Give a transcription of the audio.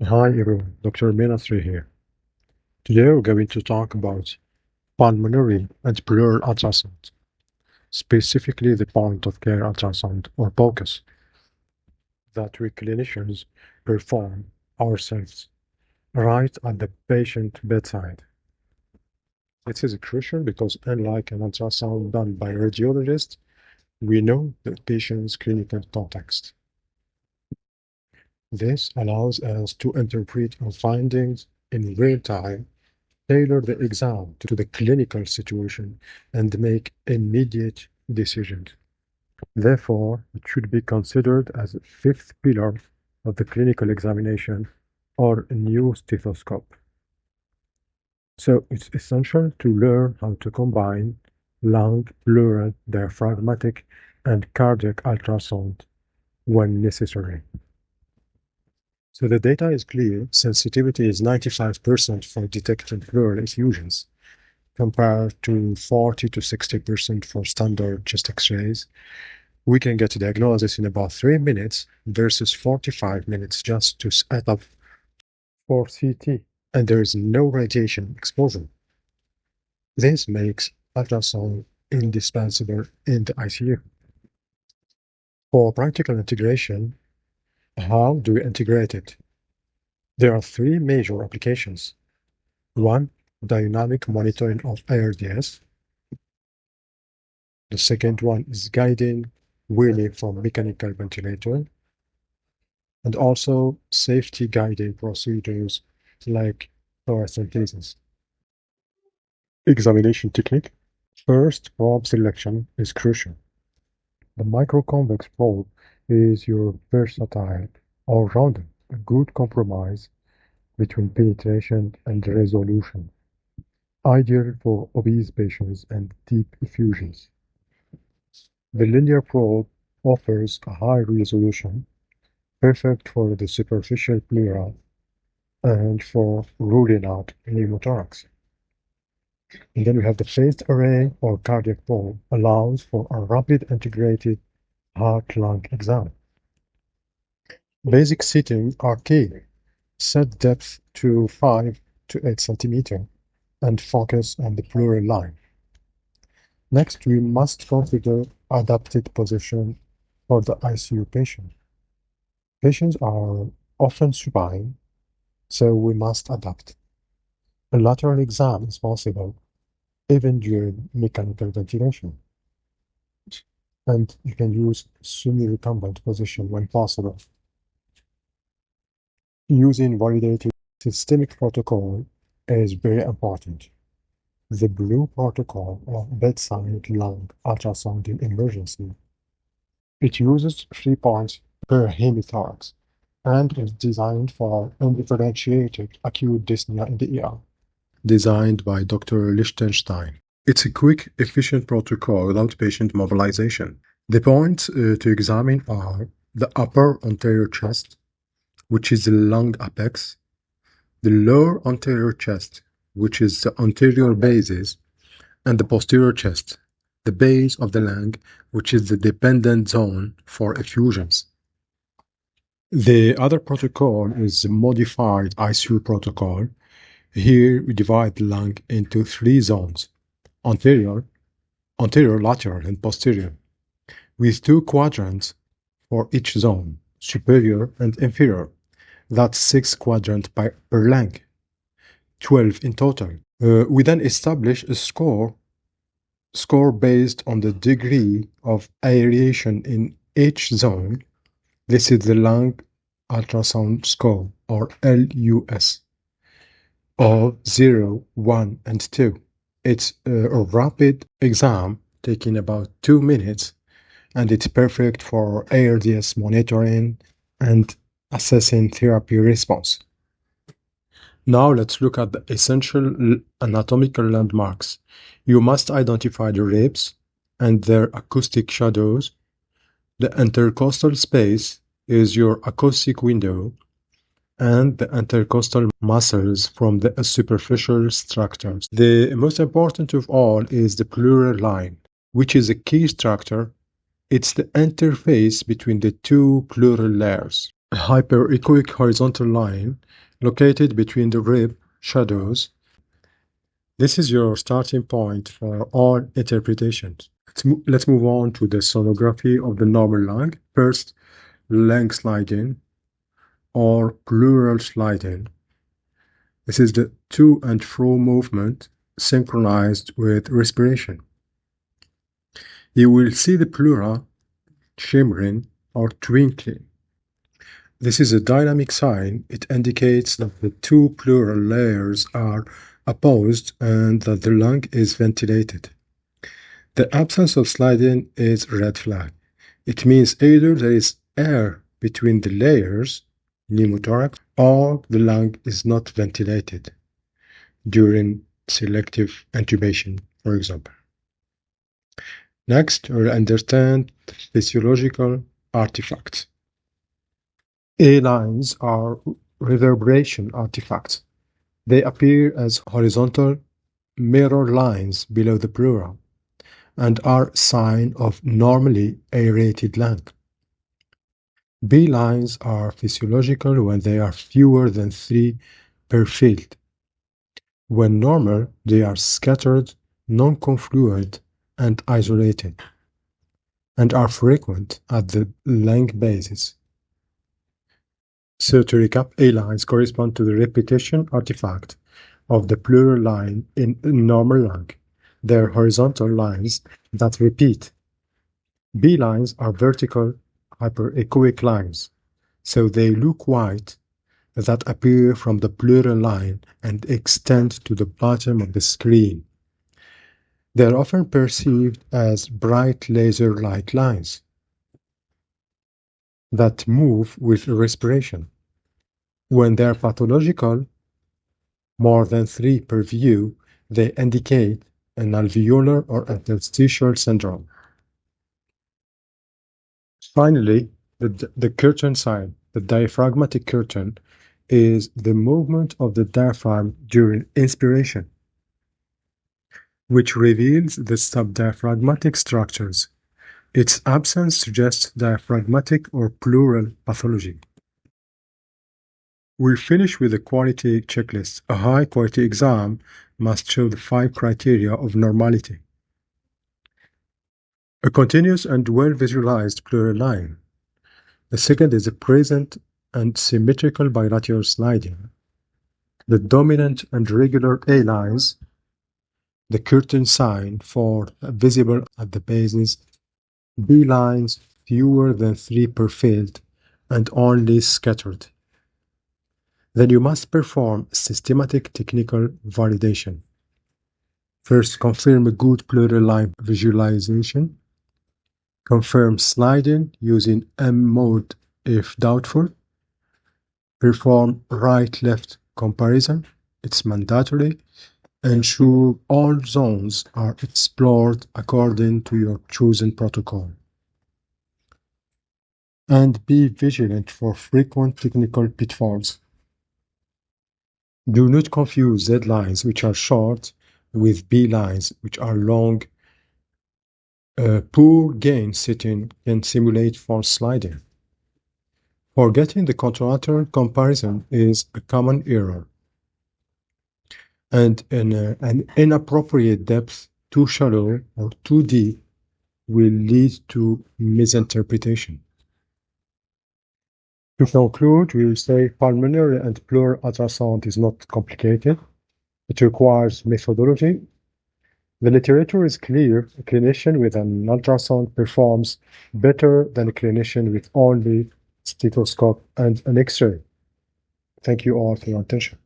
Hi everyone, Dr. Minasri here. Today we're going to talk about pulmonary and pleural ultrasound, specifically the point of care ultrasound or POCUS that we clinicians perform ourselves right at the patient bedside. This is crucial because unlike an ultrasound done by a radiologist, we know the patient's clinical context. This allows us to interpret our findings in real time, tailor the exam to the clinical situation, and make immediate decisions. Therefore, it should be considered as a fifth pillar of the clinical examination or a new stethoscope. So it's essential to learn how to combine lung, pleural, diaphragmatic, and cardiac ultrasound when necessary. So the data is clear. Sensitivity is 95% for detecting pleural effusions, compared to 40 to 60% for standard chest X-rays. We can get a diagnosis in about 3 minutes versus 45 minutes just to set up for CT, and there is no radiation exposure. This makes ultrasound indispensable in the ICU. For practical integration, how do we integrate it? There are three major applications. One, dynamic monitoring of ARDS. The second one is guiding wheeling from mechanical ventilator, and also safety guiding procedures like thoracentesis. Examination technique. First, probe selection is crucial. The microconvex probe is your versatile all-rounder, a good compromise between penetration and resolution, ideal for obese patients and deep effusions. The linear probe offers a high resolution, perfect for the superficial pleura and for ruling out pneumothorax. And then we have the phased array or cardiac probe, allows for a rapid integrated heart-lung exam. Basic settings are key. Set depth to 5 to 8 centimeters and focus on the pleural line. Next, we must configure adapted position for the ICU patient. Patients are often supine, so we must adapt. A lateral exam is possible, even during mechanical ventilation. And you can use semi-recumbent position when possible. Using validated systemic protocol is very important. The blue protocol of bedside lung ultrasound in emergency. It uses 3 points per hemithorax and is designed for undifferentiated acute dyspnea in the ER. Designed by Dr. Lichtenstein. It's a quick, efficient protocol without patient mobilization. The points to examine are the upper anterior chest, which is the lung apex, the lower anterior chest, which is the anterior basis, and the posterior chest, the base of the lung, which is the dependent zone for effusions. The other protocol is the modified ICU protocol. Here we divide the lung into 3 zones, anterior, lateral, and posterior, with 2 quadrants for each zone, superior and inferior. That's 6 quadrants per lung, 12 in total. We then establish a score based on the degree of aeration in each zone. This is the Lung Ultrasound Score, or LUS, of 0, 1, and 2. It's a rapid exam taking about 2 minutes, and it's perfect for ARDS monitoring and assessing therapy response. Now let's look at the essential anatomical landmarks. You must identify the ribs and their acoustic shadows. The intercostal space is your acoustic window, and the intercostal muscles from the superficial structures. The most important of all is the pleural line, which is a key structure. It's the interface between the 2 pleural layers. a hyperechoic horizontal line located between the rib shadows. This is your starting point for all interpretations. Let's move on to the sonography of the normal lung. First, lung sliding or pleural sliding. This is the to and fro movement synchronized with respiration. You will see the pleura shimmering or twinkling. This is a dynamic sign. It indicates that the two pleural layers are opposed and that the lung is ventilated. The absence of sliding is red flag. It means either there is air between the layers, pneumothorax, or the lung is not ventilated during selective intubation, for example. Next, we'll understand physiological artifacts. A-lines are reverberation artifacts. They appear as horizontal mirror lines below the pleura and are sign of normally aerated lung. B-lines are physiological when they are fewer than 3 per field. When normal, they are scattered, non-confluent, and isolated, and are frequent at the lung bases. So to recap, A-lines correspond to the repetition artifact of the pleural line in normal lung. They're horizontal lines that repeat. B-lines are vertical hyperechoic lines, so they look white that appear from the pleural line and extend to the bottom of the screen. They are often perceived as bright laser-like lines that move with respiration. When they are pathological, more than 3 per view, they indicate an alveolar or interstitial syndrome. Finally, the curtain sign, the diaphragmatic curtain, is the movement of the diaphragm during inspiration, which reveals the subdiaphragmatic structures. Its absence suggests diaphragmatic or pleural pathology. We'll finish with a quality checklist. A high-quality exam must show the 5 criteria of normality. A continuous and well-visualized pleural line. The second is a present and symmetrical bilateral sliding. The dominant and regular A lines. The curtain sign for visible at the bases. B lines fewer than 3 per field and only scattered. Then you must perform systematic technical validation. First, confirm a good pleural line visualization. Confirm sliding using M mode if doubtful. Perform right-left comparison. It's mandatory. Ensure all zones are explored according to your chosen protocol. And be vigilant for frequent technical pitfalls. Do not confuse Z lines, which are short, with B lines, which are long. Poor gain setting can simulate false sliding. Forgetting the contralateral comparison is a common error. And an inappropriate depth, too shallow or too deep, will lead to misinterpretation. To conclude, we will say pulmonary and pleural ultrasound is not complicated. It requires methodology. The literature is clear. A clinician with an ultrasound performs better than a clinician with only stethoscope and an X-ray. Thank you all for your attention.